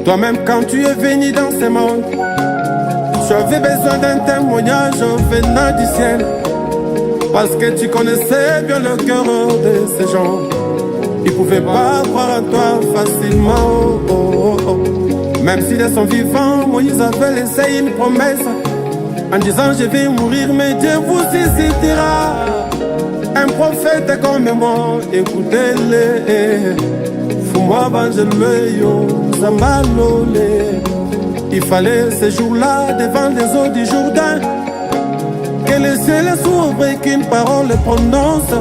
Toi-même quand tu es venu dans ce monde, tu avais besoin d'un témoignage venant du ciel, parce que tu connaissais bien le cœur de ces gens. Ils pouvaient pas croire en toi facilement. Même s'ils sont vivants, Moïse avait laissé une promesse en disant je vais mourir mais Dieu vous suscitera un prophète comme moi. Écoutez-le. Fous-moi banjelme yo zambalole. Il fallait ce jour-là devant les eaux du Jourdain que le ciel s'ouvre et qu'une parole prononce.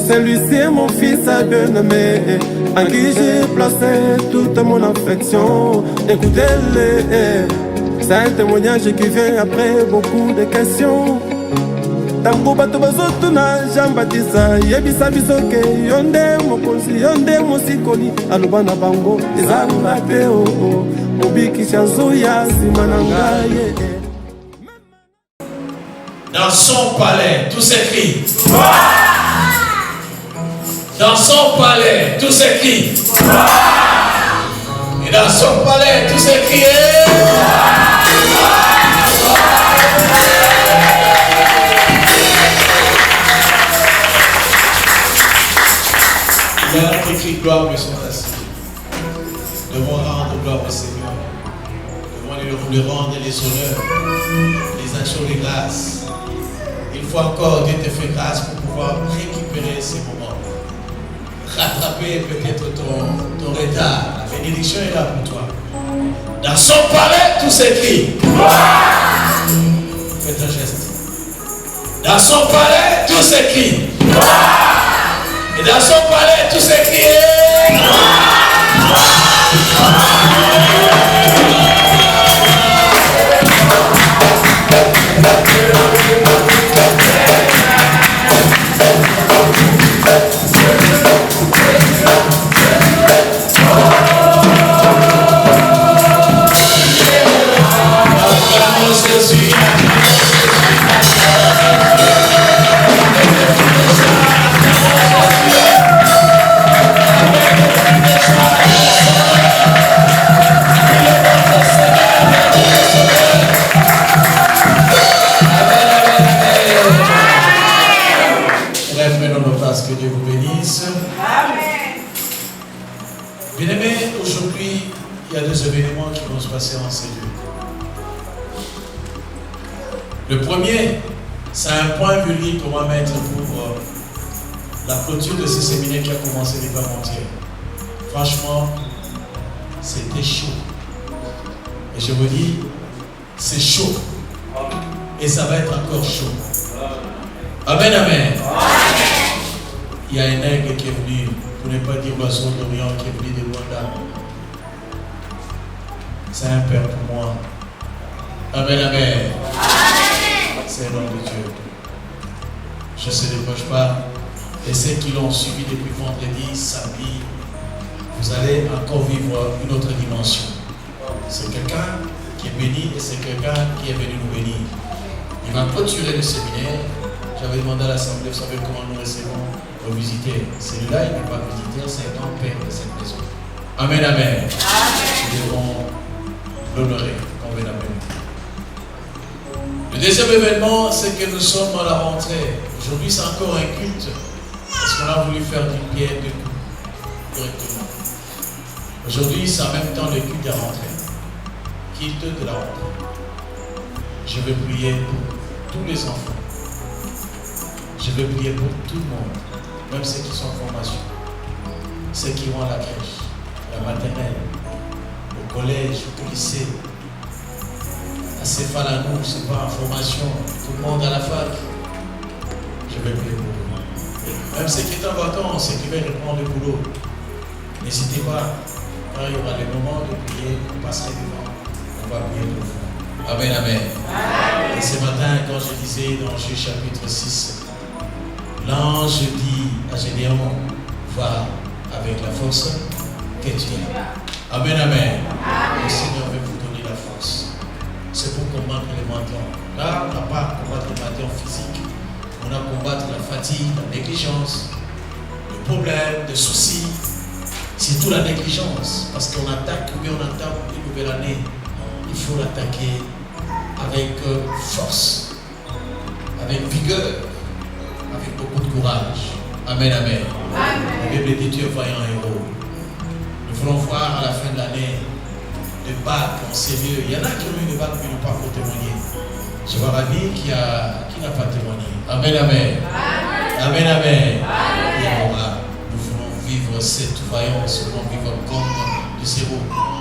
Celui-ci est mon fils bien-aimé, en qui j'ai placé toute mon affection. Écoutez-le, c'est un témoignage qui vient après beaucoup de questions. Tango bato bazotuna Jean-Baptiste yebisa biso ke yonde mokonzi yonde mosikoli aloba na bango ezanga te mobikisha zuya nsima na ngai. Dans son palais, tout s'écrit. Dans son palais, tout s'écrit. Et dans son palais, tout s'écrit. Il y a un écrit gloire me sont assis. Devons rendre gloire au Seigneur. Devons lui rendre les honneurs, les actions, les grâces. Il faut encore Dieu te fait grâce pour pouvoir récupérer ces moments. Rattraper peut-être ton retard. La bénédiction est là pour toi. Dans son palais, tout s'écrit. Faites un geste. Dans son palais, tout s'écrit. Et dans son palais, tout s'écrit. Que Dieu vous bénisse. Amen. Bien-aimés, aujourd'hui, il y a deux événements qui vont se passer en ces lieux. Le premier, c'est un point public qu'on va mettre pour la clôture de ce séminaire qui a commencé les avant-hier. Franchement, c'était chaud. Et je vous dis, c'est chaud. Et ça va être encore chaud. Amen, amen. Il y a un aigle qui est venu, pour ne pas dire l'oiseau d'Orient, qui est venu de Rwanda. C'est un père pour moi. Amen, amen. C'est le nom de Dieu. Je ne se déproche pas. Et ceux qui l'ont suivi depuis vendredi, samedi, vous allez encore vivre une autre dimension. C'est quelqu'un qui est béni et c'est quelqu'un qui est venu nous bénir. Il va clôturer le séminaire. J'avais demandé à l'Assemblée, vous savez comment nous recevons nos visiteurs. Celui-là, il n'est pas visiteur, c'est un grand-père de cette maison. Amen, amen. Nous devons l'honorer convenablement. Le deuxième événement, c'est que nous sommes à la rentrée. Aujourd'hui, c'est encore un culte. Parce qu'on a voulu faire d'une pierre deux coups. Correctement. Aujourd'hui, c'est en même temps le culte de la rentrée. Culte de la rentrée. Je vais prier pour tous les enfants. Je vais prier pour tout le monde, même ceux qui sont en formation, ceux qui vont à la crèche, à la maternelle, au collège, au lycée, à Céphalanou, c'est pas en formation, tout le monde à la fac. Je vais prier pour vous. Même ceux qui sont en vacances, ceux qui veulent reprendre le boulot, n'hésitez pas, quand il y aura des moments de prier, vous passerez devant, on va prier pour vous. Amen, amen. Et ce matin, quand je disais dans Juge chapitre 6, l'ange dit à Gédéon, va avec la force que tu as. Amen, amen. Le Seigneur veut vous donner la force. C'est pour combattre les mentons. Là, on n'a pas à combattre les mentons physiques. On a à combattre la fatigue, la négligence, le problème, les soucis. Surtout la négligence, parce qu'on attaque, mais on entame une nouvelle année. Il faut l'attaquer avec force, avec vigueur, avec beaucoup de courage. Amen, amen. La Bible dit Dieu voyant héros. Nous voulons voir à la fin de l'année des bacs en sérieux. Il y en a qui ont eu des bacs mais n'ont pas pour témoigner. Je vois Rani qui n'a pas témoigné. Amen, amen. Amen, amen. Et nous voulons vivre cette voyance, nous voulons vivre comme du zéro.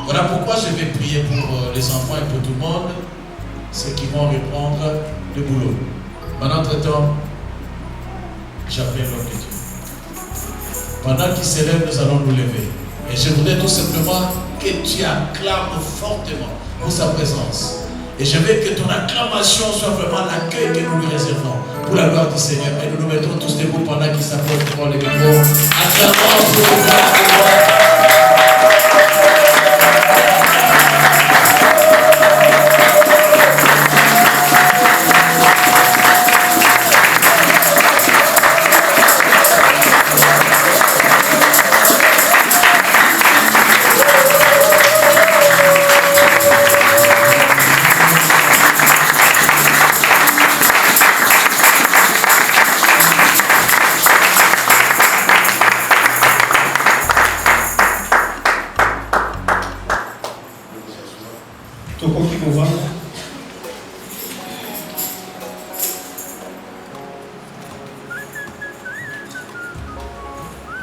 Voilà pourquoi je vais prier pour les enfants et pour tout le monde, ceux qui vont reprendre le boulot. Maintenant, entre-temps, j'appelle l'homme de Dieu. Pendant qu'il s'élève, nous allons nous lever. Et je voudrais tout simplement que tu acclames fortement pour sa présence. Et je veux que ton acclamation soit vraiment l'accueil que nous lui réservons pour la gloire du Seigneur. Et nous nous mettons tous debout pendant qu'il s'approche devant le micro. Acclamons pour le gloire.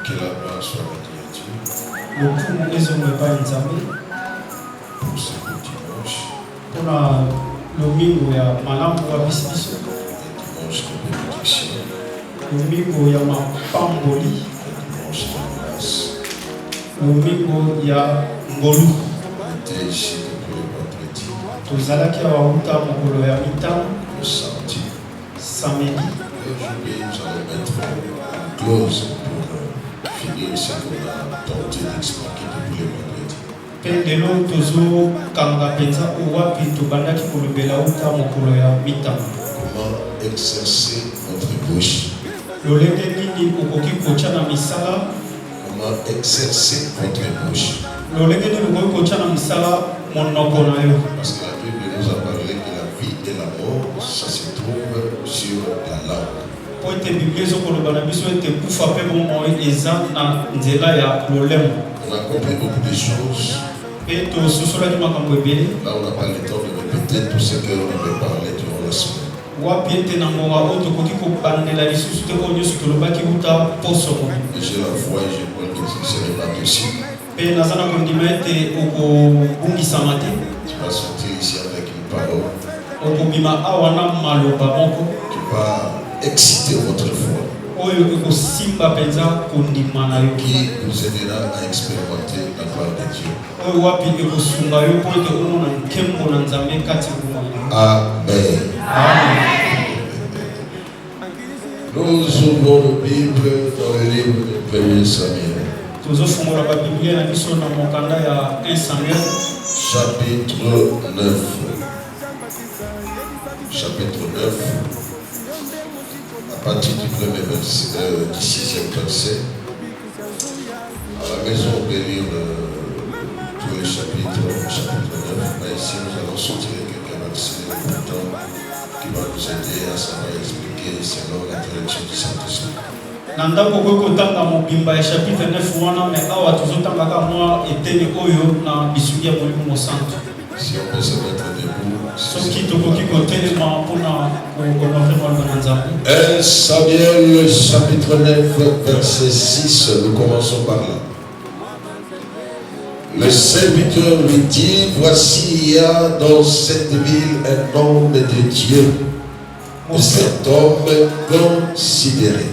Que la gloire soit rendue à Dieu pour ce petit dimanche, domingo ya malamu wa biso dimanche de bénédiction, domingo ya mapamboli, dimanche de grâce. domingo ya ngolu. J'étais ici depuis le vendredi, Tozalaki awauta mokolo ya mitano le samedi, samedi. et aujourd'hui nous allons mettre une clause pour finir ce qu'on a tenté d'expliquer depuis le vendredi. Mpe lelo tozokanga mpenza owapi tobandaki kolobela uta mokolo ya mitano. Comment exercer notre bouche? Lolenge nini okoki kotya na misala? Comment exercer votre bouche? Lolenge nini okoki kotya na misala monoko na yo? Parce que la Bible nous a parlé que la vie et la mort, ça se trouve sur la langue. Po ete Biblia ezokoloba na biso ete kufa mpe bomoi eza na nzela ya lolemo. On a compris beaucoup de choses. Mpe tososolaki makambo ebele. Là, on n'a pas le temps de répéter tout ce qu'on avait parlé durant la semaine. Wapi ete na ngonga oyo tokoki kobandela lisusu te oyo nyonso tolobaki wuta poso. Et j'ai la foi et je crois que ce n'est pas possible. Mpe naza na kondima ete okobungisama te. Tu vas sortir ici avec une parole Okobima awa na maloba moko qui va exciter votre foi, oyo ekosimba mpenza kondima na yo, qui vous aidera à expérimenter la gloire de Dieu. oyo wapi ekosunga yo mpo ete omona nkembo na Nzambe kati nguma. Amen. Amen. Nous ouvrons la Bible dans le livre de 1 Samuel, tozofungola babiblia na biso na mokanda ya 1 Samuel chapitre 9. Chapitre 9, à partir du premier verset, du 6e verset. À la maison, on peut lire tous les chapitres, chapitre 9. Mais ici, nous allons sortir quelques versets importants qui vont nous aider à savoir expliquer selon la direction du Saint-Esprit. na ndako okoki kotanga mobimba ya chapitre 9 wana me awa tozotangaka mwa eteni oyo na bisungi ya molimo mosantu. Si on peut se mettre debout. Soki tokoki kotelema mpona kohonore maloba na Nzambe. 1 Samuel chapitre 9 verset 6, nous commençons par là. Le serviteur lui dit, voici il y a dans cette ville un homme de Dieu, et cet homme considéré.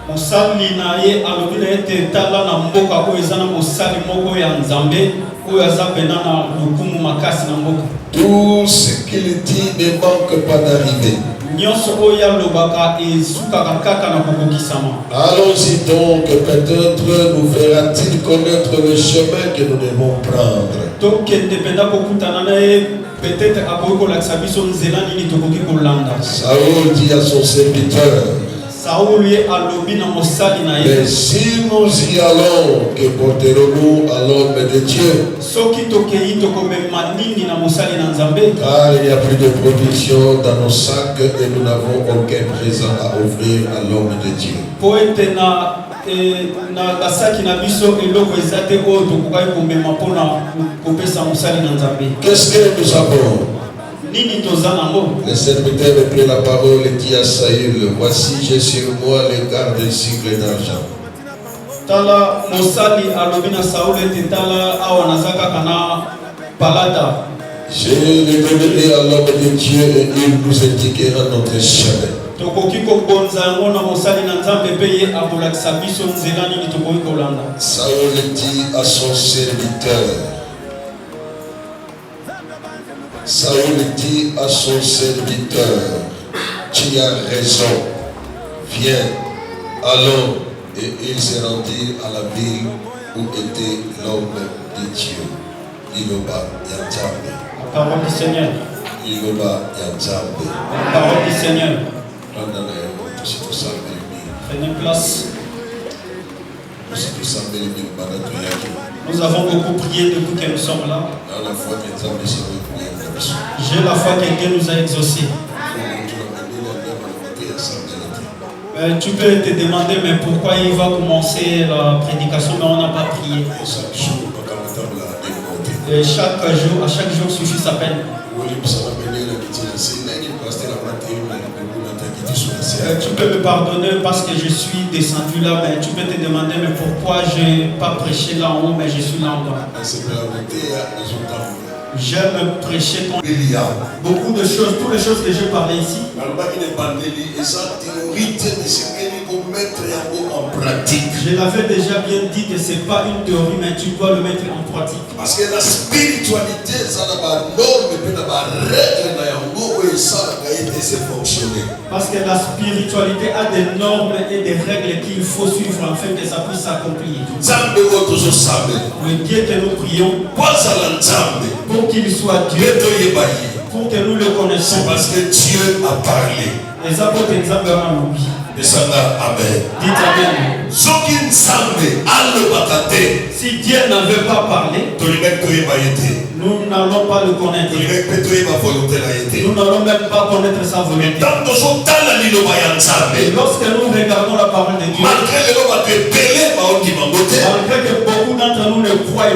Mosali na ye alobi na ete tala na mboka oyo eza na mosali moko ya Nzambe oyo aza pena na lokumu makasi na mboka. Tout ce qu'il dit ne manque pas d'arriver. Nyonso oyo alobaka esukaka kaka na kokokisama. Allons-y donc, peut-être nous verra-t-il connaître le chemin que nous devons prendre. Tokende penda kokutana na ye peut-être akoki kolakisa biso nzela nini tokoki kolanda. Saül dit à son serviteur, Mais si nous y allons, que porterons-nous à l'homme de Dieu? Car il n'y a plus de provision dans nos sacs et nous n'avons aucun présent à offrir à l'homme de Dieu. Qu'est-ce que nous avons? Le serviteur reprit la parole et dit à Saül, voici j'ai sur moi le quart d'un cycle d'argent. Je le donnerai à l'homme de Dieu et il nous indiquera notre chemin. Saül dit à son serviteur, tu as raison, viens, allons. Et il se rendit à la ville où était l'homme de Dieu. Iloba Yanzambe. La parole du Seigneur. Iloba Yanzambe. La parole du Seigneur. Prenez place. Nous avons beaucoup prié depuis que nous sommes là. J'ai la foi que Dieu nous a exaucés. Tu peux te demander mais pourquoi il va commencer la prédication mais on n'a pas prié. Et à chaque jour suffit sa peine. Tu peux me pardonner parce que je suis descendu là, mais tu peux te demander mais pourquoi je n'ai pas prêché là en haut mais je suis là en bas. J'aime prêcher ton... Beaucoup de choses, toutes les choses que j'ai parlé ici. Je l'avais déjà bien dit que ce n'est pas une théorie, mais tu dois le mettre en pratique. Parce que la spiritualité, ça n'a pas norme, mais pas règle, parce que la spiritualité a des normes et des règles qu'il faut suivre afin que ça puisse s'accomplir. Le Dieu que nous prions, pour qu'il soit Dieu, pour que nous le connaissions. Parce que Dieu a parlé. Les apôtres exemple amen. Dites amen. Si Dieu n'avait pas parlé, nous n'allons pas le connaître. Nous n'allons même pas connaître sa volonté. Et lorsque nous regardons la parole de Dieu, malgré que beaucoup d'entre nous ne croient pas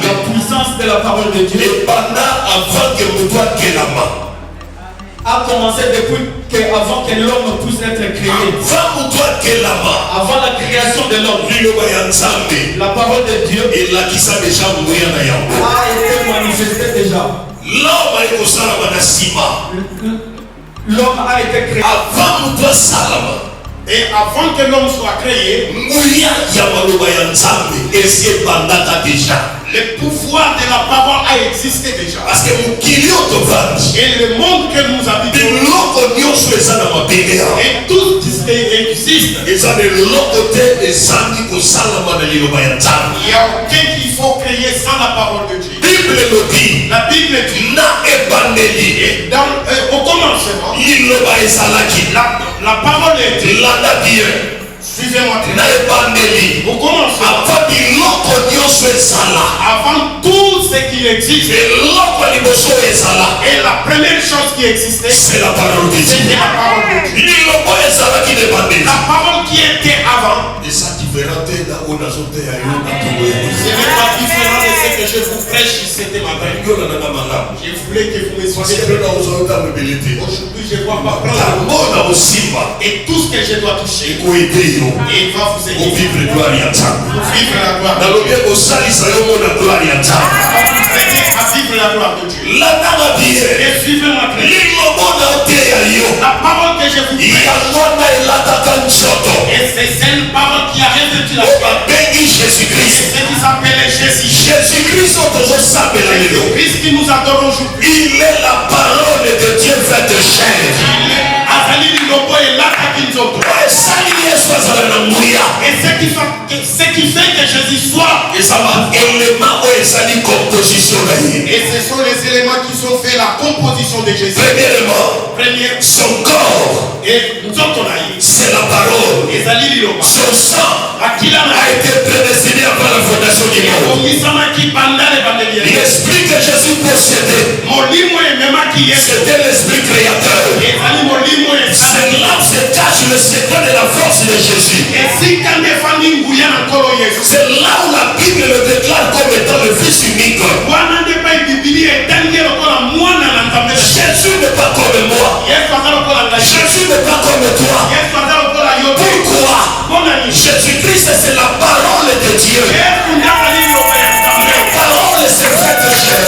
la puissance de la parole de Dieu, a commencé depuis avant que l'homme puisse être créé. Avant la création de l'homme, la parole de Dieu a été manifestée déjà. L'homme a été créé. Et avant que l'homme soit créé, le pouvoir de la parole a existé déjà. Parce que et le monde que nous habitons, et tout ce qui existe, il n'y a aucun qu'il faut créer sans la parole de Dieu. La Bible dit, et au commencement, la parole était là. Suivez-moi. Au commencement, avant tout ce qui existe, et la première chose qui existait, c'est la parole de Dieu. La parole qui était avant, ce n'est pas différent de ce que je vous prêche c'était ma matin. Je voulais que vous me soyez. Aujourd'hui, je vois pas prendre et tout ce que je dois toucher, et il va vous aider pour vivre la gloire. À vivre la gloire de Dieu. Et suivez-moi très bien. La parole que je vous prêche, et c'est cette parole qui a revêtu la gloire. Jésus-Christ. Et c'est qui s'appelle Jésus. Jésus-Christ qui nous adore aujourd'hui. Il est la parole de Dieu faite chair. Et ce Ce qui fait que Jésus soit. Et ça va élément où il s'agit composition. Et ce sont les éléments qui sont fait la composition de Jésus. Premièrement, son corps. Et nous sommes c'est la parole. Son sang a été prédestiné avant la fondation du monde. Il explique que Jésus possédait. C'était l'esprit créateur. C'est là où se cache le secret de la force de Jésus. C'est là où la Bible le déclare comme étant le Fils unique. Jésus n'est pas comme moi. Jésus n'est pas comme toi. Pourquoi? Jésus-Christ, c'est la parole de Dieu. La parole s'est faite chair.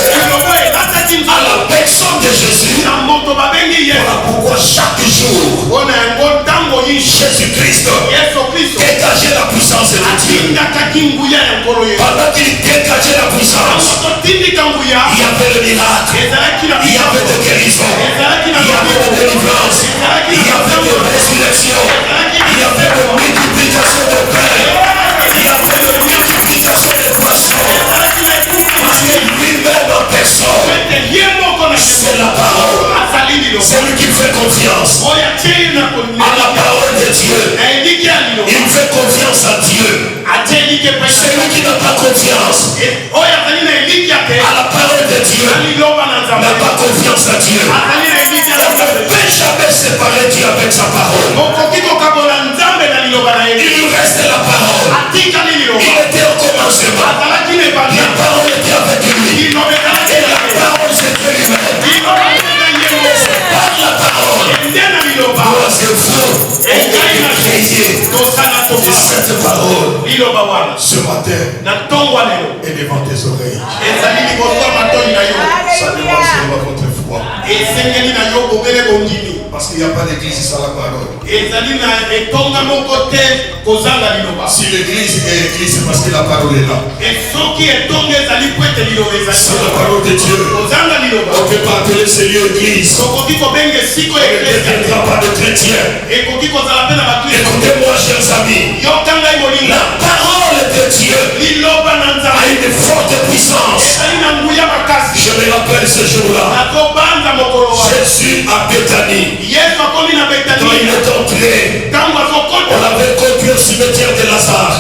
À la personne de Jésus. Voilà pourquoi chaque jour, Jésus-Christ dégageait la puissance de Dieu. Pendant qu'il dégageait la puissance, il y avait le miracle, il y avait des guérisons, il y avait de délivrance, il y avait de résurrection, il y avait de multiplication de pain, il y avait de multiplication de poissons. Parce que lui-même en personne, c'est la parole. C'est lui qui fait confiance à la parole de Dieu. Il fait confiance à Dieu. C'est lui qui n'a pas confiance à la parole de Dieu. N'a pas confiance à Dieu. On ne peut jamais séparer Dieu avec sa parole. Il nous reste la parole. Il était au commencement. La parole était avec lui. Et la parole s'est fait lui-même. C'est par la parole. Gloire c'est faux. On a créé. Et cette parole, ce matin, est devant tes oreilles. Ça demande seulement votre foi. Parce qu'il n'y a pas d'église sans la parole. Si l'église est église, c'est parce que la parole est là. C'est la parole de Dieu. On ne peut pas appeler ce lieu église. On ne deviendra pas de chrétien. Écoutez-moi, chers amis. La parole de Dieu a une forte puissance. Je me rappelle ce jour-là. Jésus à Bethanie. Quand il est entré, on l'avait conduit au cimetière de Lazare.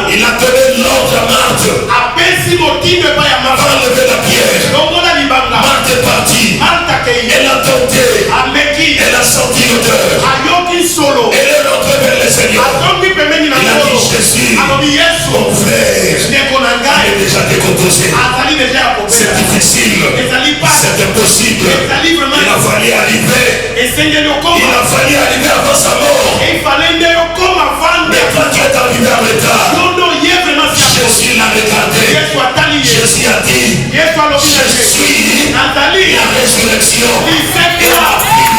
Il a donné l'ordre à Marthe. Va enlever la pierre. Marthe est partie. Elle a tenté. Elle a senti l'odeur. Elle est rentrée vers le Seigneur. Il a dit Jésus, mon frère, il est déjà décomposé. C'est difficile. C'est impossible. Il a fallu arriver. Il a fallu arriver avant sa mort. Mais toi tu es arrivé en retard. Jésus l'a regardé. Jésus a dit, je suis la résurrection et la vie.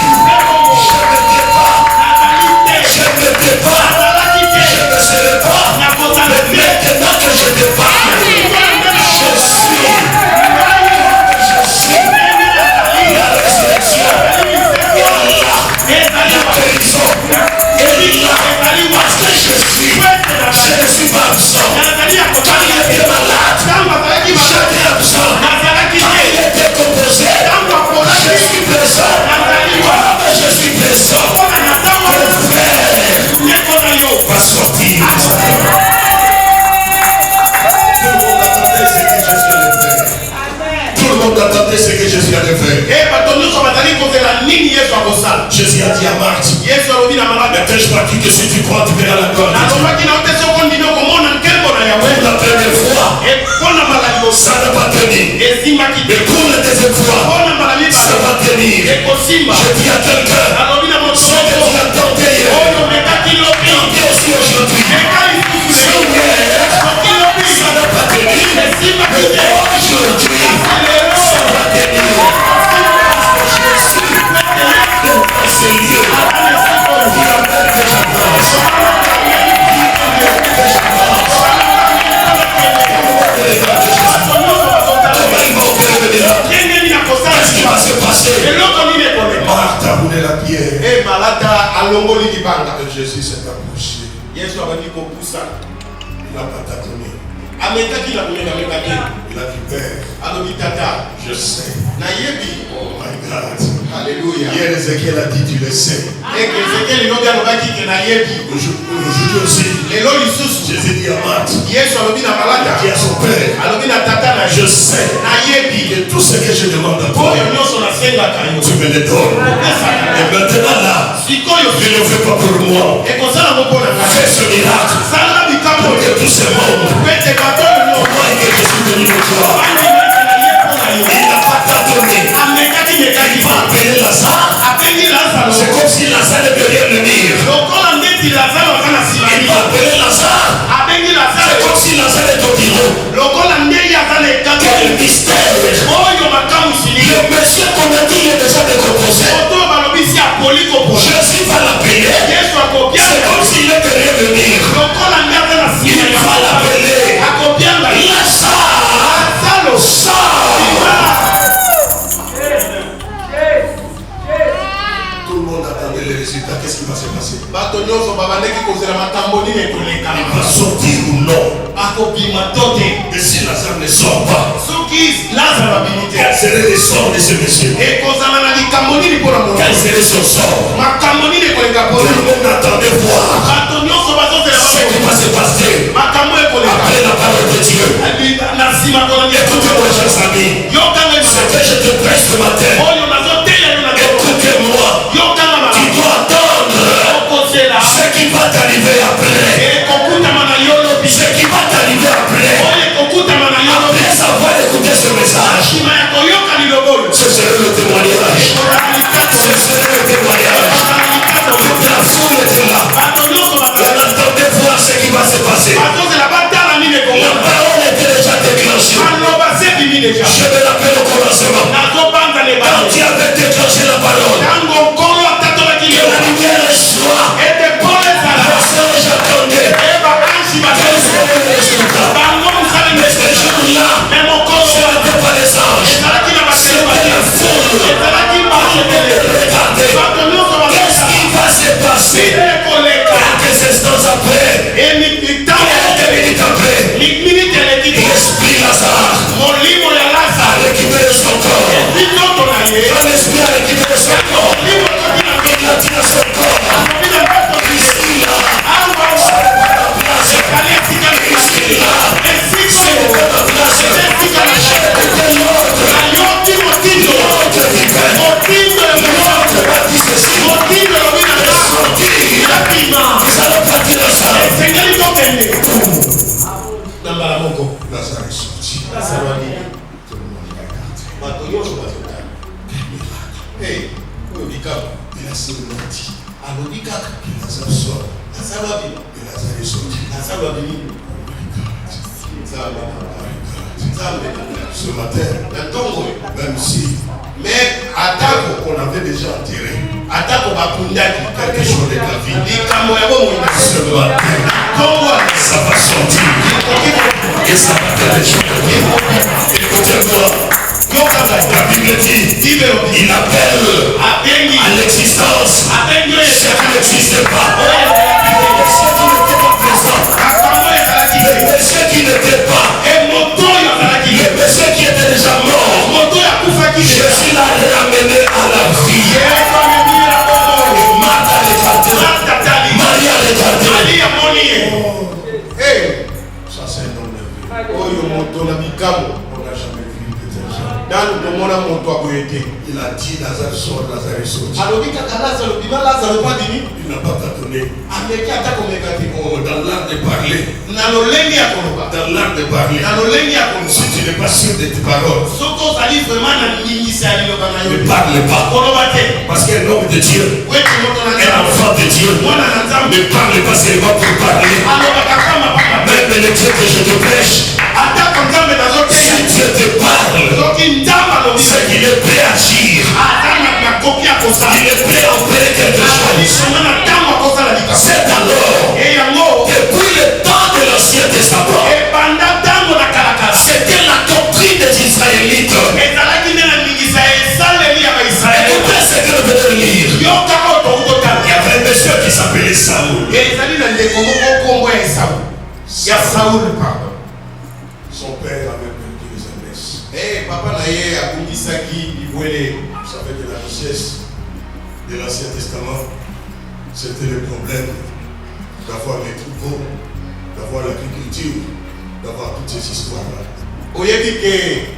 Je ne t'ai pas. Je ne serai pas. Mais maintenant que je te parle, je suis la résurrection. La guérison est là. Parce que je ne suis pas absent. Quand il était malade, j'étais absent. Quand il était composé, je suis présent. Je suis présent. Mon frère va sortir. Tout le monde attendait ce que Jésus allait faire. Jésus a dit à Marthe, ne t'ai-je pas dit que si tu crois, tu verras la gloire de Dieu. Pour la première fois, ça ne va pas tenir. Et pour la deuxième fois, ça va tenir. Je dis à quelqu'un, ce que tu as tenté hier, tentez aussi aujourd'hui. Ça n'a pas tenu. Aujourd'hui, ça va tenir. C'est Dieu qui a fait la place. Il a dit Père, je sais. Oh my God. Alléluia. Hier Ézéchiel a dit tu le sais. Aujourd'hui aussi, Jésus dit à Marthe, dit à son père, je sais que tout ce que je demande à toi, tu me le donnes. Et maintenant là, ne le fais pas pour moi. Fais ce miracle pour que tout ce monde voit que je suis venu de toi. Il n'a pas tâtonné. Il va appeler Lazare. C'est comme si Lazare est derrière le mur. Il va appeler Lazare. C'est comme si Lazare est au bureau. Quel mystère. Le monsieur qu'on a dit est déjà décomposé. Jésus va l'appeler. C'est comme s'il est derrière le mur. Il va l'appeler Lazare. Tout le monde attendait les résultats. Qu'est-ce qui va se passer? Il va sortir ou non? Et si Lazare ne sort pas, quel serait le sort de ce monsieur? Quel serait son sort? Tout le monde attendait voir ce qui va se passer après la parole de Dieu. Écoutez-moi, chers amis, ce que je te prêche ce matin, écoutez-moi, tu dois attendre ce qui va t'arriver après. Ce qui va t'arriver après. Après avoir écouté ce message, ce serait le témoignage. Ce serait le témoignage. Toute la foule était là. Elle attendait voir ce qui va se passer. La parole était déjà déclenchée. Je me rappelle au commencement. Quand tu avais déclenché la parole, que la lumière soit, j'attendais. Quel serait le résultat? Mais ce jour-là, ce n'était pas les anges, c'était la foule. Regardez, qu'est-ce qui va se passer? Quelques instants après, quelques minutes après, l'esprit Lazare a récupéré son corps. Quand l'esprit a récupéré son corps, il a dit à son corps, ici là, c'est pas ta place. Ici là, c'est pas ta place. C'était l'autre. L'autre vivait. L'autre bâtit ceci. Nous allons partir ensemble. Lazare est sorti. Tout le monde regarde. Il a seulement dit que Lazare sort. Et Lazare est sorti. Ce matin, même si on avait déjà enterré quelque chose de ta vie, ce matin, ça va sortir et ça va faire des choses. Écoutez-moi, la Bible dit, il appelle à l'existence ce qui n'existe pas. Ce qui n'était pas présent, le péché qui n'était pas, le péché qui était déjà mort, Jésus l'a ramené à la vie. Martha regardait, Maria regardait. Ça c'est un homme de vie. On n'a jamais vu de tel genre. Il a dit Lazare sort, Lazare est sorti. Il n'a pas tâtonné. Dans l'art de parler. Dans l'art de parler. Si tu n'es pas sûr de tes paroles, ne parle pas. Parce qu'un homme de Dieu, un enfant de Dieu, ne parle pas seulement pour parler. Même le Dieu que je te prêche, si Dieu te parle, c'est qu'il est prêt à agir. Il est prêt à opérer quelque chose. C'est alors, depuis le temps de l'Ancien Testament, c'était la doctrine des Israélites. Écoutez ce que nous venons de lire. Il y avait un monsieur qui s'appelait Saoul. pardon. Son père avait perdu les ânesses. Eh, papa naye abungisaki bibwele. Vous savez que la richesse de l'Ancien Testament, c'était le problème d'avoir les troupeaux, d'avoir l'agriculture, d'avoir toutes ces histoires-là. Oyebi ke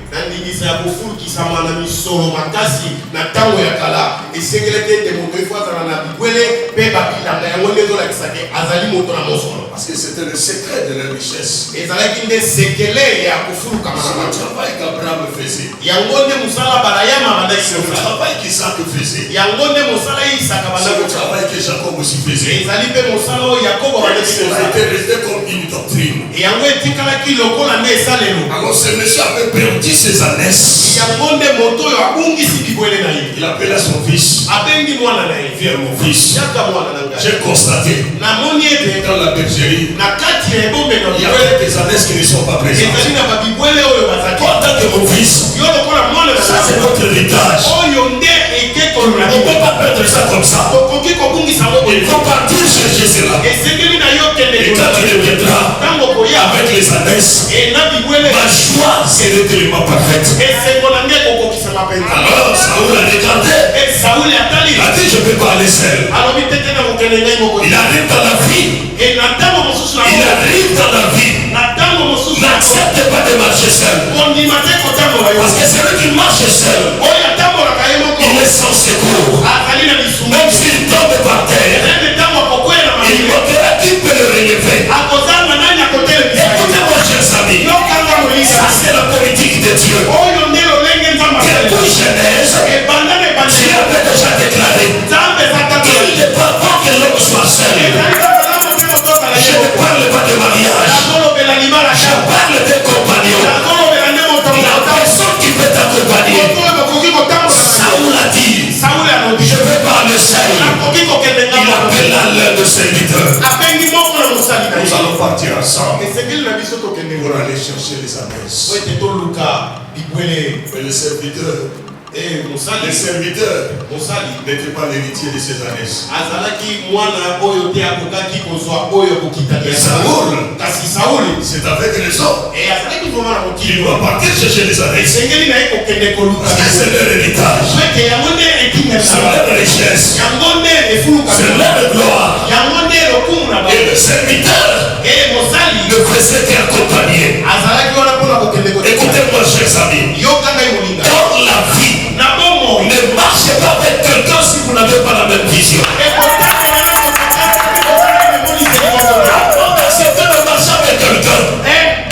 nandingisa ya kofulukisama na misolo makasi na ntango ya kala esengelaki ete moto ifo azala na bibwele mpe babilanga yango nde ezolakisa ke azali moto na mosolo. Parce que c'était le secret de leur richesse. ezalaki nde sekele ya kofulukama C'est na le bato travail qu'Abraham faisait. yango nde mosala barayama bandaki C'est le kosala travail qu'Isaac faisait. yango nde mosala isaka C'est bandaki le kosala travail que Jacob aussi faisait. ezali mpe mosala oyo yakobo bandaki Cela kosala était resté comme une doctrine. yango etikalaki lokola nde esalelo Alors ce monsieur avait perdu ses ânesses. yango nde moto oyo abungisi bibwele na ye Il appela son fils. abengi mwana na ye Viens mon fils. yaka mwana na ngai J'ai constaté namoni ete dans la bergerie, na kati ya ebombelo il y bibwele avait des ânesses qui ne sont pas présentes. ezali na babibwele oyo bazaki Toi, en tant que mon fils, yo lokola mwana na ça c'est ngai votre héritage. oyo nde ekekolo na On ne bibwele peut pas perdre ça comme ça. okoki kobungisa ngo boye Il faut partir chercher cela. esengeli na yo kende Et quand tu reviendras ntango koya avec les ânesses, e na bibwele ma joie serait tellement parfaite. esengo na ngai kokokisama mpenza Alors Saoul a regardé. e sauli atali Il a dit je ne peux pas aller seul. alobi tete na kokende ngai moko Il arrive dans la vie. e na ntango mosusu na Il arrive dans la vie. na ntango mosusu N'accepte pas de marcher seul. kondima te kotambola yo Parce que celui qui marche seul, oyo atambolaka ye moko il est sans secours. azali na lisumu Même s'il tombe par terre, ete ntango akokwela na il mabele montrera qui peut le relever. akozanga nani akotelemisa ye Écoutez-moi, chers amis. yokanga moyisa Ça, c'est la politique de Dieu. oyo nde lolenge nzambe Depuis Genèse, ebanda na Dieu ebandeli avait déjà déclaré nzambe ezatatoeli qu'il n'est pas bon que l'homme soit seul. ezali kaka na mote motokala Je ye ne parle pas de mariage. nakolobela libala Je kaka parle de compagnon. nakolobela nde La motambola personne qui peut t'accompagner. moto oyo bakoki kotambola Saoul a dit, sauli alobi je ne peux pas aller seul. nakoki kokende Il ngambo appela l'un de ses leaders. abengi moko na mosali na Nous ye allons partir ensemble esengeli na biso tokende pour aller chercher les ânesses. po ete toluka bibwele Mais le serviteur mosali Le serviteur mosali n'était pas l'héritier de ces ânesses. azalaki mwana oyo te akokaki kozwa oyo kokitaki Mais Saoul, kasi sauli c'est avec les autres. azalaki vraimen na Il mokili doit partir chercher les ânesses. esengeli na ye kokende koluka Parce que c'est leur héritage. ete yango nde C'est etingelisa leur richesse. yango nde efuluka C'est leur gloire. yango nde lokumu na Et le serviteur mosali ne faisait qu'accompagner. azalaki wana mpona kokende Écoutez-moi, chers amis. yoka ngai molinga Dans la vie, na bomoi ne marchez pas avec quelqu'un si vous n'avez pas la même vision. C'est que de marcher avec quelqu'un.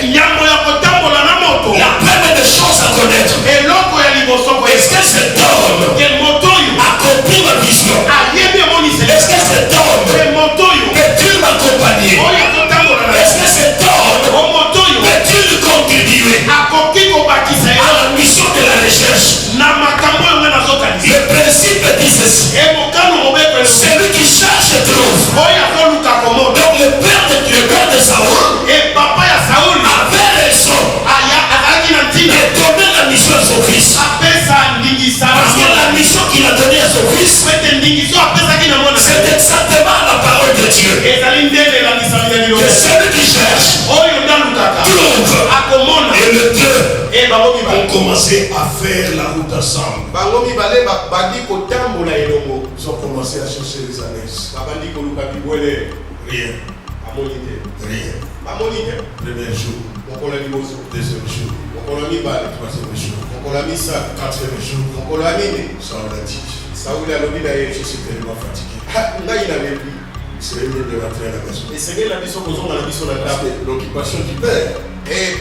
yango ya kotambola na moto La première des choses à connaître. eloko ya liboso Est-ce que cet homme ke moto oyo accomplit ma vision? ayebi emoniseli Est-ce que cet homme ke moto oyo peut-il m'accompagner? oyo akotambola na Est-ce que cet homme o moto oyo peut-il contribuer akoki kobakisa à ye la mission de la recherche? na makambo oyo nga nazokanisa Le principe dit ceci. mokano mobeko Celui qui cherche trouve. oyo azoluka komona Donc le père de Saoul papa ya sauli avait raison azalaki na de ntina donner la mission à son fils. apesa ndingisa Parce que la mission qu'il a donnée à son fils, ete ndingiso apesaki na mwana c'est exactement la parole de Dieu. ezali ndenge elangisami na Que liloba celui qui cherche oyo ndalukaka trouve. akomona Et les deux bango ont mibale commencé à faire la route ensemble. bango mibale bandi kotambola elongo Ils ont commencé à chercher les ânesses. babandi koluka bibwele Rien, bamoni te rien. bamoni te Premier jour, mokolo ya liboso deuxième jour, mokolo ya mibale troisième jour, mokolo ya misato quatrième jour. mokolo ya mine Saoul a dit, sauli alobi na ye je suis tellement fatigué. ngai nalembi C'est mieux de rentrer à la maison. esengeli na biso kozonga na biso na Parce ndako que l'occupation du père,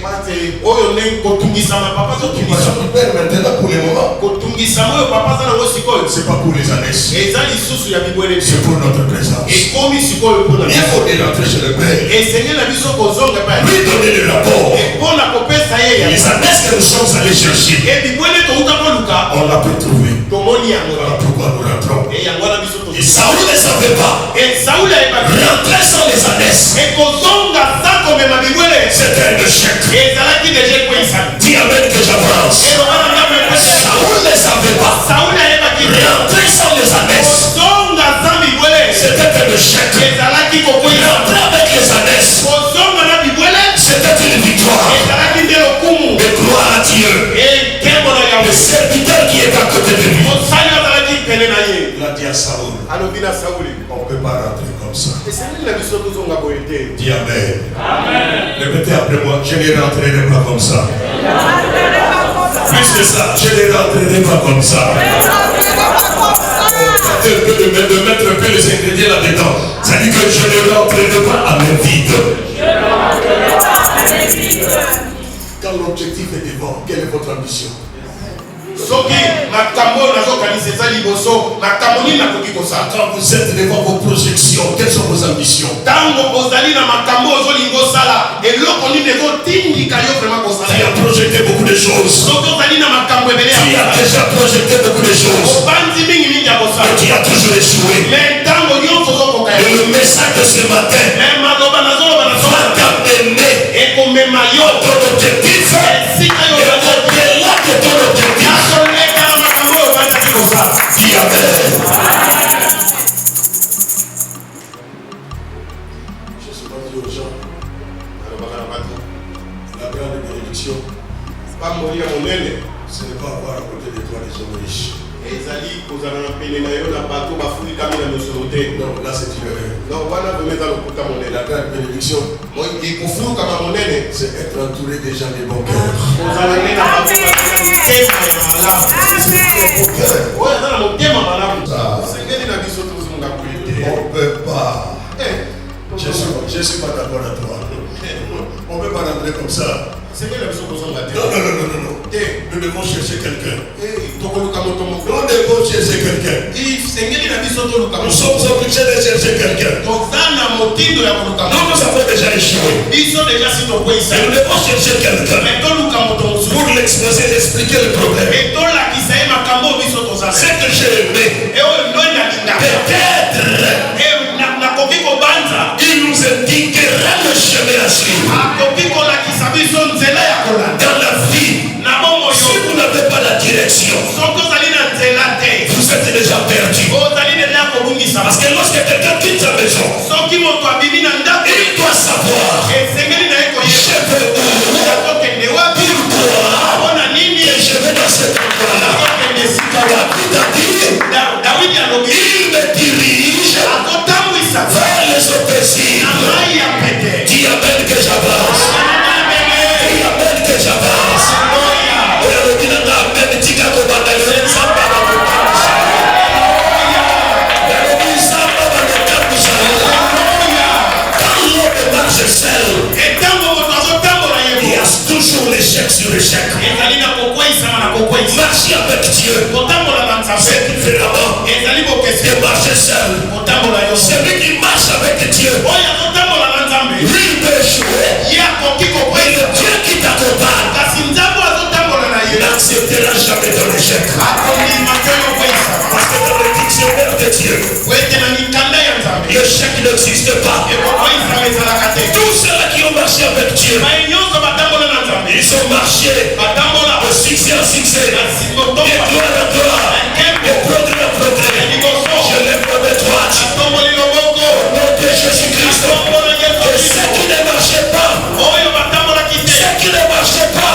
pate oyo ndenge kotungisama papa l'occupation azotungisama du père maintenant pour le moment, kotungisama oyo papa aza nango sikoyo c'est pas pour les ânesses, eza lisusu ya bibwele c'est pour notre présence. ekomi sikoyo mpona Il faut de rentrer chez le père, esengeli na biso kozonga epai lui donner le rapport. mpona kopesa ye ya Les ânesses que nous sommes allés chercher, bibwele touta koluka on l'a pu trouver. tomoni yango Voilà pourquoi nous rentrons. yango wana biso Et Saoul ne savait pas. sauli ayebaki Rentrer sans les ânesses, ekozonga sa komema bibwele c'était un échec. ezalaki deja ekweisami Dis amen que j'avance. elobana ngambo ekwesa Saoul ne savait pas. sauli ayebaki Rentrer sans les ânesses, kozonga za bibwele c'était un échec. ezalaki kokweisa Rentrer avec les ânesses, kozonga na bibwele c'était On ne peut pas rentrer comme ça. Dis Amen. Répétez après moi, je ne rentrerai pas comme ça. Plus que ça, je ne rentrerai pas comme ça. De mettre un peu les ingrédients là-dedans. Ça dit que je ne rentrerai pas à mes vides. Quand l'objectif est devant, quelle est votre ambition? Quand vous êtes devant vos projections, quelles sont vos ambitions? Tu as projeté beaucoup de choses. Tu as déjà projeté beaucoup de choses. Et tu as toujours échoué. Et le message de ce matin va t'amener à ton objectif. Et au-delà de ton objectif. Dis Amen. Je suis pas dit aux gens. La grande bénédiction, ce n'est pas avoir à côté de toi des hommes riches. Non, là c'est une erreur. La grande bénédiction, c'est être entouré des gens de bon cœur. On ne peut pas. Je ne suis pas d'accord avec toi. On ne peut pas rentrer comme ça. Non. Nous devons chercher quelqu'un. Nous devons chercher quelqu'un. Nous sommes obligés de chercher quelqu'un. Nous avons déjà échoué. Nous devons chercher quelqu'un pour l'exposer, l'expliquer le problème. Ce que j'ai aimé, peut-être il nous indiquera le chemin à suivre. Dans la vie, si vous n'avez pas la direction, vous êtes déjà perdu. Parce que lorsque quelqu'un quitte sa maison, il doit savoir je veux où, pourquoi, et je vais dans cet endroit-là. Il me dirige vers les oppressifs. Dis Amen que j'avance. Dis Amen que j'avance. Il y a toujours l'échec sur échec. Marcher avec Dieu, c'est différemment de marcher seul. Celui qui marche avec Dieu, lui peut échouer. Mais le Dieu qui t'accompagne n'acceptera jamais ton échec. Parce que dans le dictionnaire de Dieu, l'échec n'existe pas. Tous ceux qui ont marché avec Dieu, ils ont marché de succès en succès, de gloire en gloire, de progrès en progrès. Je lève ma main droite au nom de Jésus-Christ. Et ceux qui ne marchaient pas, ceux qui ne marchaient pas,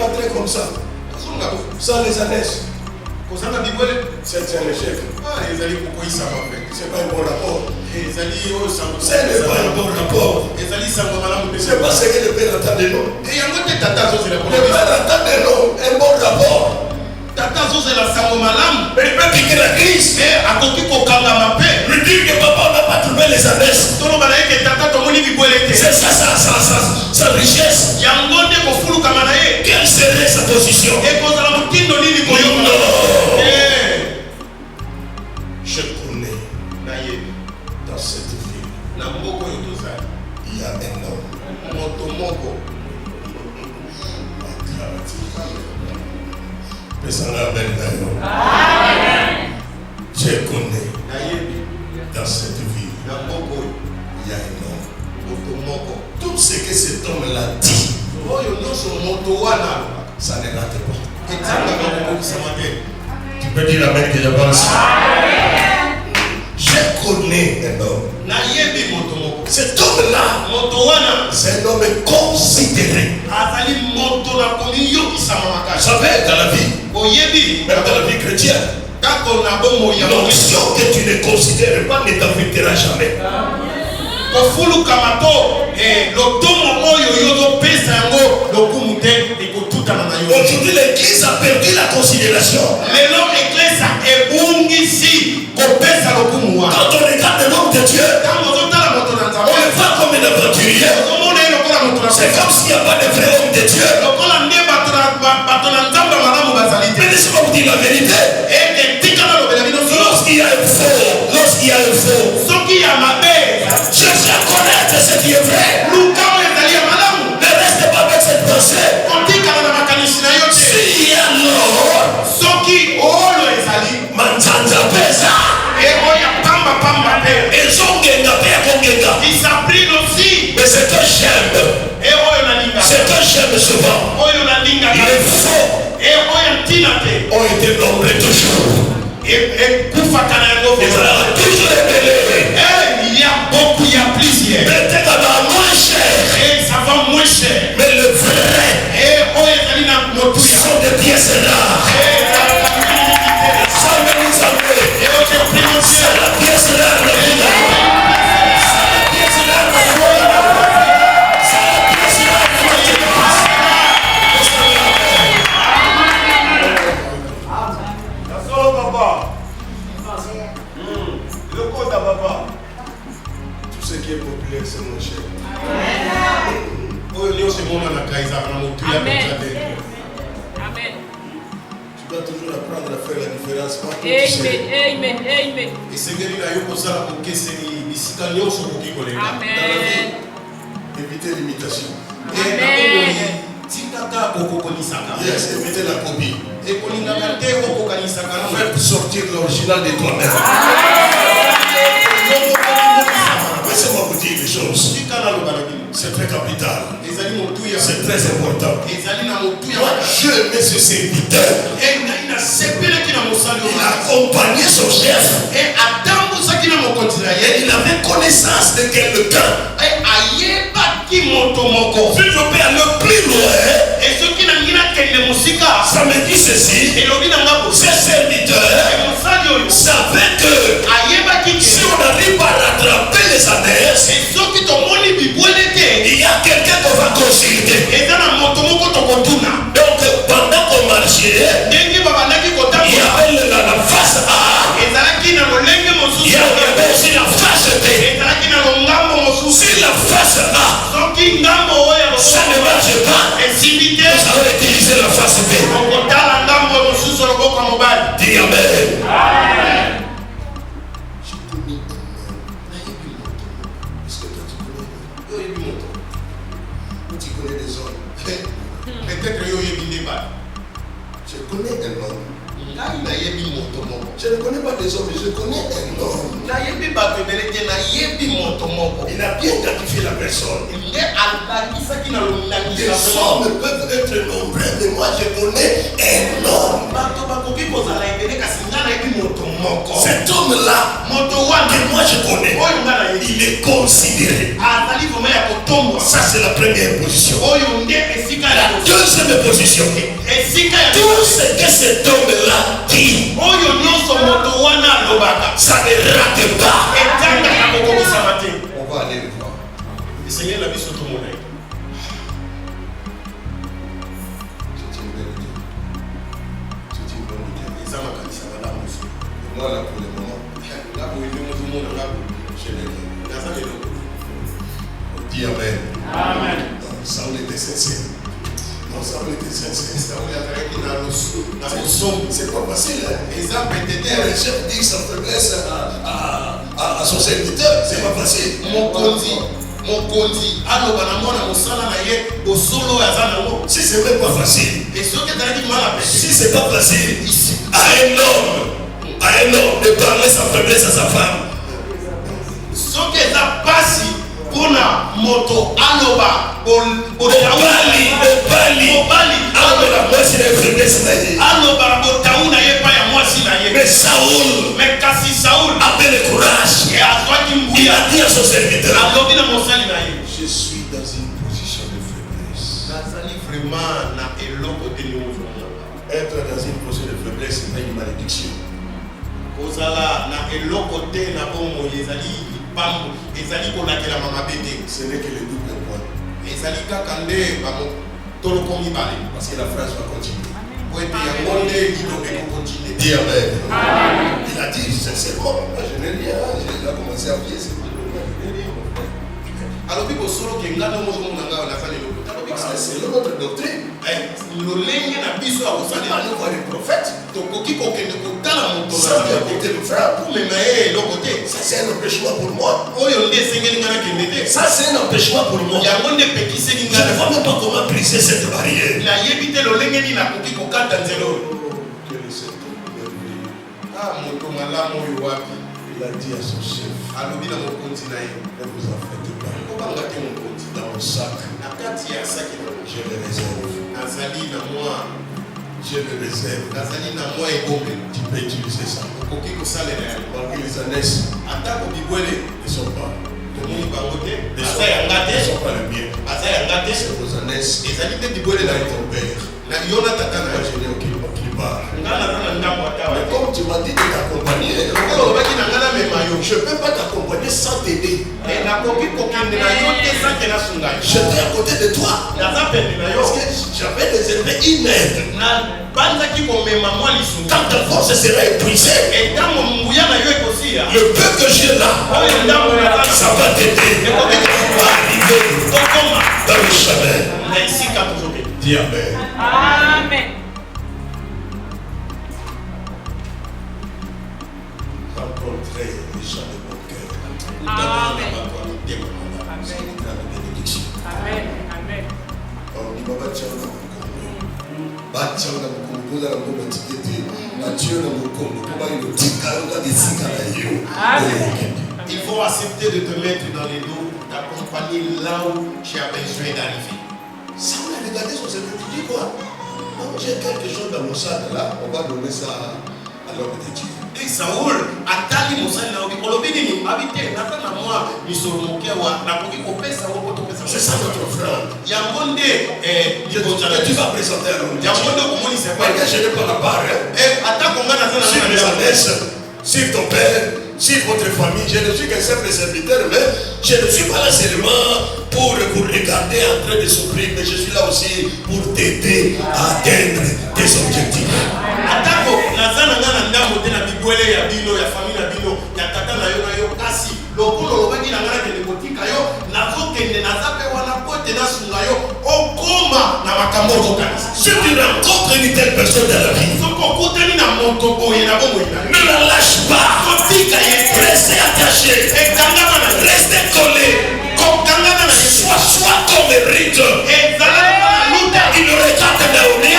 rentrer comme ça, sans les annexes. C'est un échec. C'est pas un bon rapport. Ce n'est pas un bon rapport. C'est pas ce que le Père entend de nous. Le Père entend de nous un bon rapport. Mais il peut piquer la crise. Lui dire que papa n'a pas trouvé les annexes. C'est ça sa richesse. Quelle serait sa position? Non. Je connais dans cette ville, il y a un homme. Mais ça l'a belle d'ailleurs. Je connais dans cette vie, il y a un homme. Tout ce que cet homme-là dit, ça ne rate pas. Tu peux dire amen que je pense. Je connais un homme. Cet homme-là, c'est un homme considéré. Vous savez, dans la vie, même dans la vie chrétienne, l'onction que tu ne considères pas ne t'affectera jamais. Aujourd'hui, l'église a perdu la considération. Quand on regarde l'homme de Dieu, on le voit comme un aventurier. C'est comme s'il n'y a pas de vrai homme de Dieu. Mais laissez-moi vous dire la vérité. Lorsqu'il y a un faux, cherchez à connaître ce qui est vrai. Ne restez pas avec cette pensée. Si alors, manzanza pesa. Mais ce que j'aime, souvent, les faux ont été nombreux toujours. Ils ont toujours révélé. Il y a beaucoup, il y a plusieurs. Mais ça va moins cher. Mais le vrai sont des pièces rares. C'est la pièce rare de vie. Tout ce qui est populaire, c'est mon cher. Amen. Tu dois toujours apprendre à faire la différence. Amen. Amen. Éviter l'imitation. Amen. Yes, éviter la copie. Faire sortir l'original de toi-même. Laissez-moi vous dire des choses. C'est très capital. C'est très important. Moi, je mets ce serviteur. Il a accompagné son chef. Et il avait connaissance de quelqu'un. Si je peux aller plus loin, ça me dit ceci. Ce serviteur savait que si on n'arrive pas à rattraper les annexes, il y a quelqu'un qu'on va consulter. Donc pendant qu'on marchait, il y avait la face A, il y avait aussi la face B. Si la face A, ça ne marche pas, vous allez utiliser la face B. Dis amen. Est-ce que toi tu connais? Tu connais des hommes? Peut-être que Je connais un homme. Je ne connais pas des hommes, mais je connais un homme. Il a bien identifié la personne. Les hommes peuvent être nombreux, mais moi je connais un homme. Cet homme-là, que moi je connais, il est considéré. Ça c'est la première position. La deuxième position, tout ce que cet homme-là dit, ça ne rate pas. On va aller le voir. C'est une vérité. Moi là pour le moment, je l'ai dit. On dit amen. Amen. Ça on était sincère. Non, ça on était sincère. C'est pas facile. Le chef dit sa faiblesse à son serviteur. C'est pas facile. Si c'est même pas facile. Si c'est pas facile, à un homme, à à un homme de parler sa faiblesse à sa femme. Ce qui est passé pour la moto, aloba, Obali, aloba moi c'est la faiblesse na ye. aloba, botaouna ye pa ya moi si na ye. Mais Saoul, Mais kasi Saoul, avait le courage. et à toi qui Il mbouya, a dit à son serviteur, alobi na mosali na ye. Je suis dans une position de faiblesse. Nazali vraiment na eloko de nouveau. Être dans une position de faiblesse, c'est pas une malédiction. Kozala na eloko te na bongo ezali pambo, ezali kolakela mama bete. Ce n'est que le double point. Ezali kaka nde bamo toloko mibale. Parce que la phrase va continuer. Po ete yango nde liloba ekokontinue. Dis Amen. Il a dit sincèrement, moi je n'ai rien. J'ai déjà commencé à prier. alobi kosolo ke nga ntango ozomona nga nazali eloko C'est notre doctrine. lolenge na biso ya C'est kosalela pas nous voir les prophètes. tokoki kokende kotala moto Sans te porter le frère. komema ye eloko te Ça c'est un empêchement pour moi. oyo nde esengeli nga nakende te Ça c'est un empêchement pour moi. yango nde pekiseli je nga ne vois même pas comment briser cette barrière. nayebi te lolenge nini nakoki kokata nzela oyo Que le Seigneur merveilleux. moto malamu oyo wapi Il a dit à son chef, alobi na mokonzi na ye ne vous en faites pas. kobanga te mokonzi Dans mon sac, na kati ya saki na je le réserve. nazali na mwa Je le réserve. nazali na mwa ebombe Tu peux utiliser ça. okoki kosalela yango Malgré les années atako bibwele ne sont pas. tomoni bango te Ne aza yanga ne te sont pas les miens. aza yanga te C'est vos années. ezali te bibwele Il na a yo ton père. na yo na tata na Moi, yo je n'ai aucune part. nga naza na ndambo ata Mais wa comme tu m'as dit de t'accompagner, lokola olobaki na nga namema yo je ne peux pas t'accompagner sans t'aider. nakoki kokende na yo te sanke nasunga yo J'étais à côté de toi. naza pene na yo Parce que j'avais réservé une aide. nabanzaki komema mwa lisunga Quand ta force sera épuisée, etango nguya na yo ekosia le peu que j'ai là, oyo ndambo naza ça va t'aider ekoki kosuka à arriver tokoma dans le chemin. na esika tozokende Dis Amen. Amen. Rencontrer les gens de mon cœur. Amen. C'est la bénédiction. Amen. Amen. On dit Baba Tchao na Mukongo. Baba Tchao na Mukongo. Poza na Mukongo tikete. Mathieu na Mukongo. Koba ino tika yoka desika na yo. il faut accepter de te mettre dans les dos t'accompagner là où tu as besoin d'arriver. Ça on a regardé son cerveau. Tu dis quoi? Non, j'ai quelque chose dans mon sac là. On va donner ça à l'homme de Dieu. Et Saoul atali mosali na obi olobi nini abi te naza na mwa misolo moke wa nakoki kopesa wo po topesa C'est ça notre offrande. yango nde Que tu vas présenter à l'homme de yango Dieu. nde okomonisa Parce que je n'ai pas la part. Hein. atako nga naza na Sur nga mes na adresses, sur ton père, sur votre famille, je ne suis qu'un simple serviteur, mais je ne suis pas là seulement pour regarder en train de souffrir, mais je suis là aussi pour t'aider à atteindre tes objectifs. atako naza na nga na ndambo te na bibwele ya bino ya famille na bino ya tata na yo kasi lokolo olobaki na nga nakende kotika yo nazokende naza mpe wana po te nasunga yo okoma na makambo ozokanisa Si tu rencontres une telle personne dans la vie, soki okutani na moto boye na bomoi na ne la lâche pas. kotika ye Restez attaché. ekangama na Restez collé. kokangama na Sois comme Rite. ezalaka na luta Il regarde Naomi.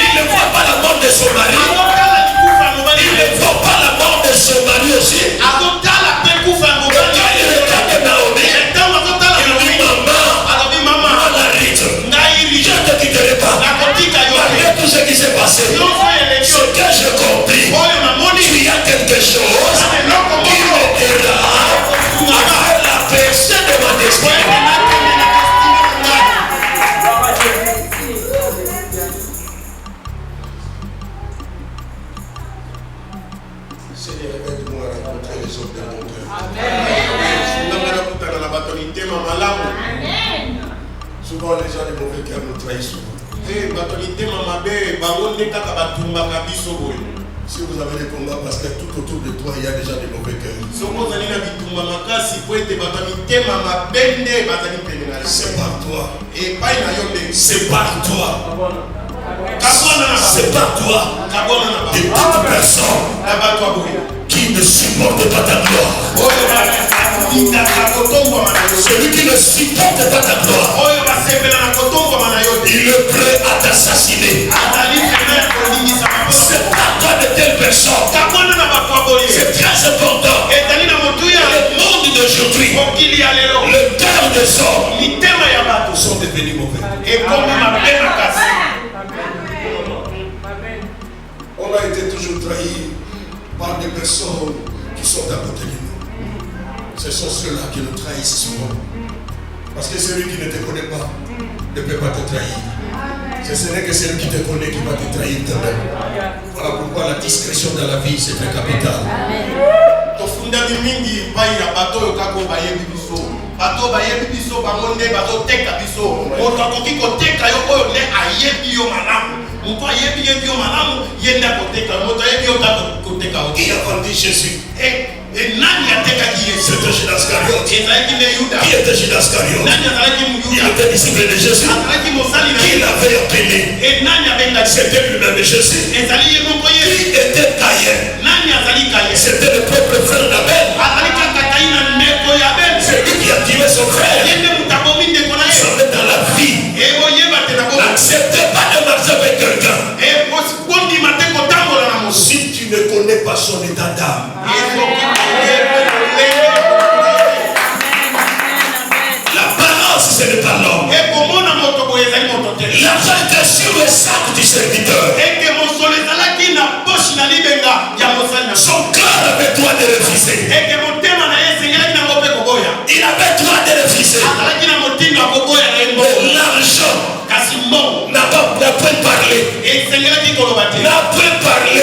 Il ne voit pas la mort de son mari. akotala likufa ya mobali Il ne voit pas la mort de son mari aussi. akotala mpe kufa ya Et mobali quand il regarde Naomi, ntango akotala il dit maman, alobi mama la Rite, ngai je rije ne te quitterai pas. nakotika yo te Malgré tout ce qui s'est passé, nyonso eleki ce que j'ai compris, oyo namoni il y a quelque chose eloko qui moko m'aidera à faire la percée de ma destinée. Seigneur, aide-moi à rencontrer les hommes de mon cœur. nanga nakutana na bato litema malamu Souvent, les gens de mauvais cœur nous trahissent souvent. bato litema mabe bango nde kaka batumbaka biso boye Si vous avez des combats, parce que tout autour de toi, il y a des gens de mauvais cœur. soki ozali na bitumba makasi po ete bato ya mitema mabe nde bazali pene na C'est par toi. epai na yo nde C'est par toi. kabwana na C'est par toi. kabwana na De bango toute personne na bato ya boye qui ne supporte pas ta gloire. oyo balingaka kotombwama na yo Celui qui ne supporte pas ta gloire, oyo basepela na kotombwama na yo te il est prêt à t'assassiner. azali pene ya kolingisa C'est par toi de telle personne kabwana cependant, le monde d'aujourd'hui, le cœur des hommes sont devenus mauvais. On a été toujours trahi par des personnes qui sont à côté de nous. Ce sont ceux-là qui nous trahissent souvent. Parce que celui qui ne te connaît pas ne peut pas te trahir. Ce n'est que celui qui te connaît qui va te trahir toi-même. Voilà pourquoi la discrétion dans la vie, c'est très capital. Tofundami mingi pai ya bato yo kako bayebi biso bato bayebi biso bango nde bazoteka biso moto akoki koteka yo oyo nde ayebi yo malamu moto ayebi yo malamu ye nde akoteka moto ayebi yo koteka yo. Qui a vendu Jésus? Et nani atekaki Yesu? C'était Judas Iscariote. Ezalaki nde Yuda. Qui était Judas Iscariote? Nani azalaki Il Yuda? était disciple de Jésus. Azalaki mosali na Qui l'avait appelé? Et nani abengaki? C'était lui-même Jésus. Ezali ye moko Qui Yesu. était Caïn? Nani azali Kaye? C'était le propre frère d'Abel. Azali kaka Kayi na ndeko ya Abel. C'est lui qui a tué son frère. Ye nde moto abomi ndeko na Nous ye. sommes dans la vie. Boyeba te na bomi. N'acceptez pas de marcher avec quelqu'un. Bondima te kotambola na mosu. Si tu ne connais pas son état d'âme, l'apparence, ce n'est pas l'homme. L'argent était sur le sac du serviteur. Son cœur avait droit de refuser. Il avait droit de refuser. Mais l'argent n'a point parlé. N'a point parlé.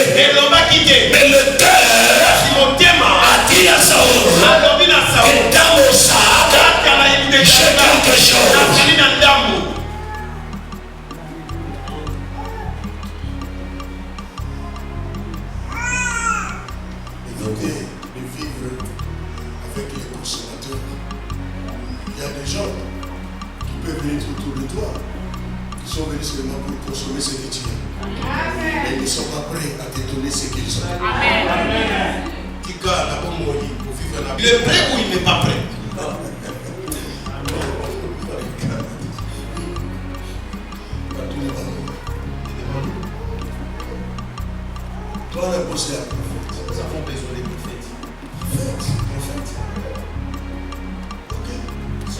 Mais le cœur a dit à Saül que dans mon sac, j'ai quelque chose. Éviter de vivre avec les consommateurs. Il y a des gens qui peuvent venir autour de toi, qui sont venus seulement pour consommer ce que tu as. Mais ils ne sont pas prêts à te donner ce qu'ils ont. Il est prêt ou il n'est pas prêt? Toi, on a posé à prophète. Nous avons besoin des prophètes. Prophète. Ok. Il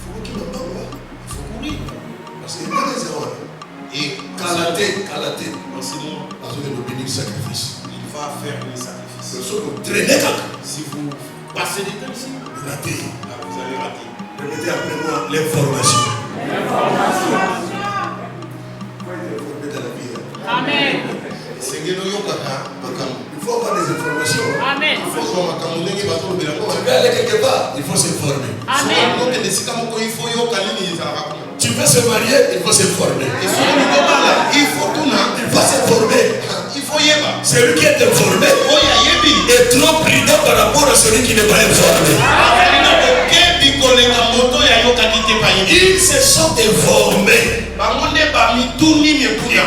faut qu'il en parle là. Il faut courir. Parce qu'il y a des erreurs. Et Calaté. en ce moment, Parce que le béni sacrifice. il va faire les sacrifices. Le sol de traîner quelqu'un. Si vous passez des temps ici, Raté. là, vous allez rater. Répétez après moi l'information. L'information. Il faut être informé dans la vie. Amen. Il faut avoir des informations. Amen. Tu veux aller quelque part, il faut s'informer. Amen. Tu veux se marier, il faut s'informer. Il faut s'informer. Il faut y aller. Celui qui est informé est trop prudent par rapport à celui qui n'est pas informé. Ils se sont informés.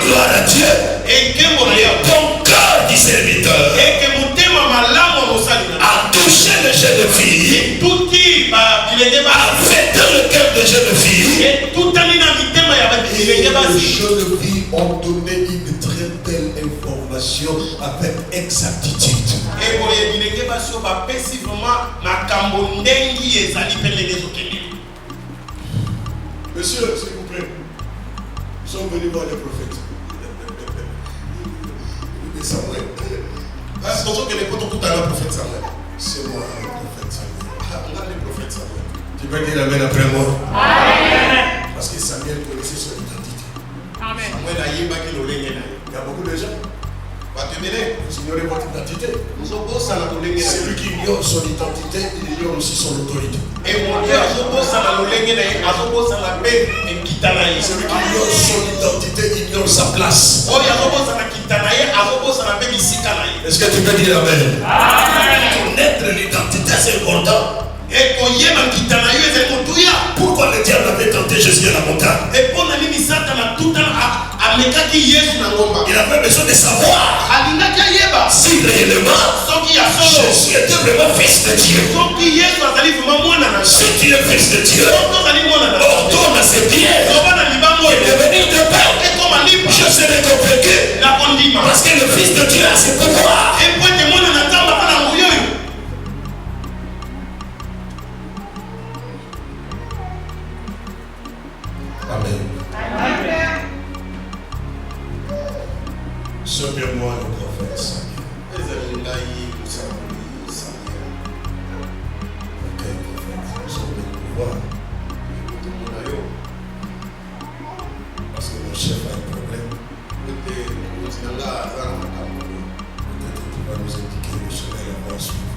Gloire à Dieu. Et ton cœur du serviteur a touché le jeune fille, a fait dans le cœur de jeune fille. Les jeunes filles ont donné une très belle information avec exactitude. Monsieur, s'il vous plaît, nous sommes venus voir les prophètes. Mais Samuel, c'est moi le prophète Samuel. Tu peux dire amen après moi. Amen. Parce que Samuel connaissait son identité. Amen. Il y a beaucoup de gens. Vous ignorez votre identité. Celui qui ignore son identité, il ignore aussi son autorité. Celui qui ignore son identité, ignore sa place. Est-ce que tu peux dire amen? Connaître l'identité, c'est important. Pourquoi le diable avait tenté Jésus à la montagne? Il avait besoin de savoir si réellement Jésus était vraiment fils de Dieu. Si tu es fils de Dieu, ordonne à ses pieds et devenir de paix. Je serai convaincu parce que le fils de Dieu a ses pouvoirs. Amen. Amen. Sauve-moi le prophète Samuel. Ok, prophète, vous avez le pouvoir. Parce que mon chef a un problème. Peut-être tu vas nous indiquer le chemin et on va suivre.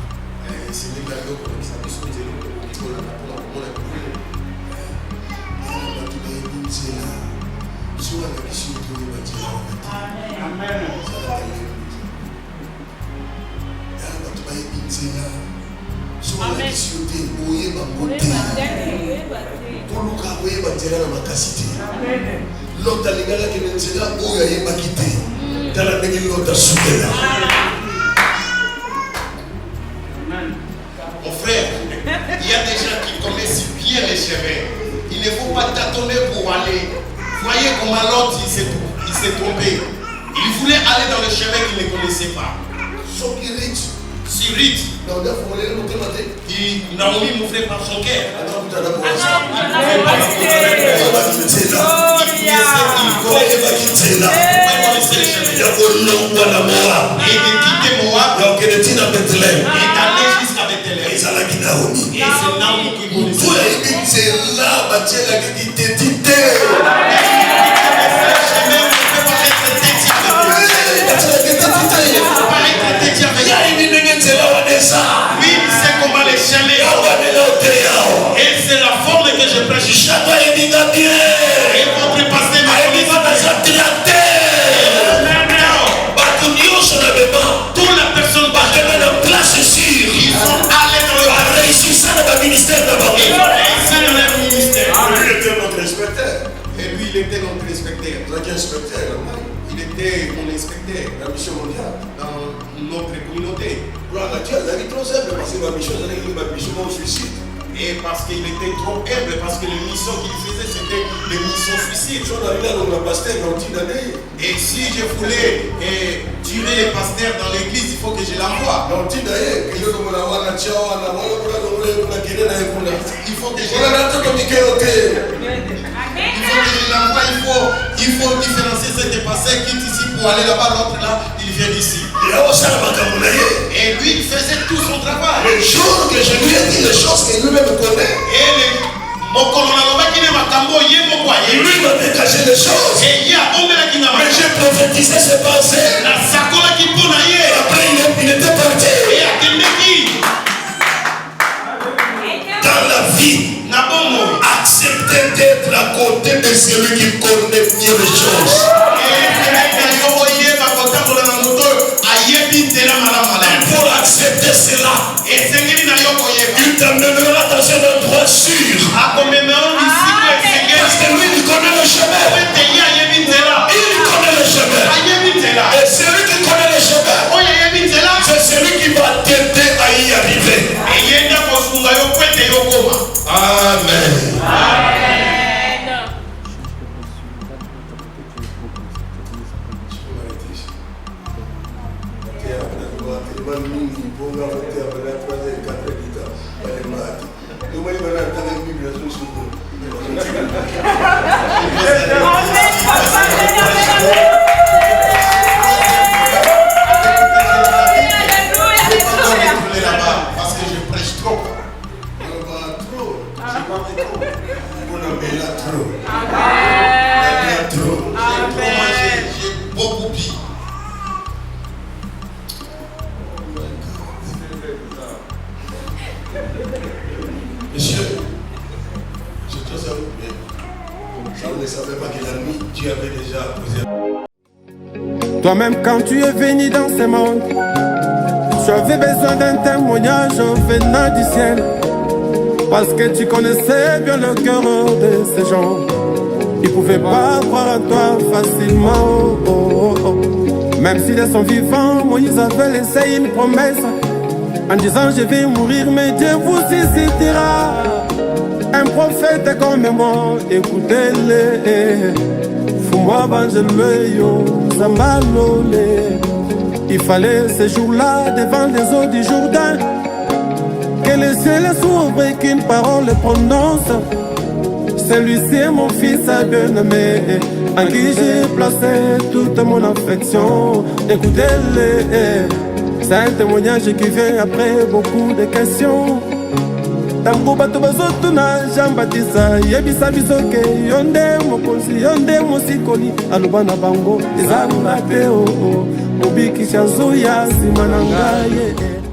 L'autre alingala qui n'est pas là, où il y a pas quitté. Dans la néglige l'autre soutenu. Mon frère, il y a des gens qui connaissent bien les chemins. Il ne faut pas tâtonner pour aller. Voyez comment l'autre il s'est trompé. Il voulait aller dans le chemin qu'il ne connaissait pas. Son qui riche. Si Rite, Naomi m'ouvrait par son cœur. Et de quitter Moab et d'aller jusqu'à Bethléem. Et c'est Naomi qui connaissait. Oui, c'est comment les chemins. Et c'est la forme que je prêche. Et votre pasteur toutes les personnes ils sont allés dans le réussissant dans le ministère d'abord. Ils ont réussi dans leur ministère. Lui, il était notre inspecteur. Et lui, il était notre inspecteur. Il était mon inspecteur La mission mondiale. dans notre communauté. Gloire à Dieu, la vie trop simple parce que ma mission, mon suicide. Et parce qu'il était trop humble, parce que les missions qu'il faisait, c'était des missions suicides. Et si je voulais tuer les pasteurs dans l'église, il faut que je l'envoie. Il faut que je l'envoie. Il faut différencier cet pasteur qui est ici pour aller là-bas, l'autre là, il vient d'ici. Et lui, il faisait tout son travail. Le jour que je lui ai dit les choses que lui-même connaît, lui m'a dégagé les choses. Mais j'ai prophétisé ses pensées. Après, il était parti. Dans la vie, accepter d'être à côté de celui qui connaît mieux les choses. Pour accepter cela, il t'amènera dans un endroit sûr. Parce que lui, il connaît le chemin. Il connaît le chemin. Et celui qui connaît le chemin, c'est celui qui va t'aider à y arriver. Amen. Parce que je prêche trop. J'ai beaucoup pris. Monsieur, je te salue bien. Je ne savais pas que la nuit, tu avais déjà posé. Toi-même, quand tu es venu dans ce monde, tu avais besoin d'un témoignage venant du ciel. Parce que tu connaissais bien le cœur de ces gens. Ils ne pouvaient pas croire en toi facilement. Oh, oh, oh. Même s'ils sont vivants, Moïse avait laissé une promesse en disant je vais mourir, mais Dieu vous suscitera un prophète comme moi. Écoutez-le. Fous-moi, Benjamin, Zambalole. Il fallait ce jour-là devant les eaux du Jourdain que le ciel s'ouvre et qu'une parole prononce. Celui-ci est mon fils bien-aimé, en qui j'ai placé toute mon affection. Écoutez-le, c'est un témoignage qui vient après beaucoup de questions. Tango bato bazotuna Jean-Baptiste yebisa bisoke yonde mokonzi yonde mosikoli aloba na bango ezanga te o obikisha zuya nsima na ngai.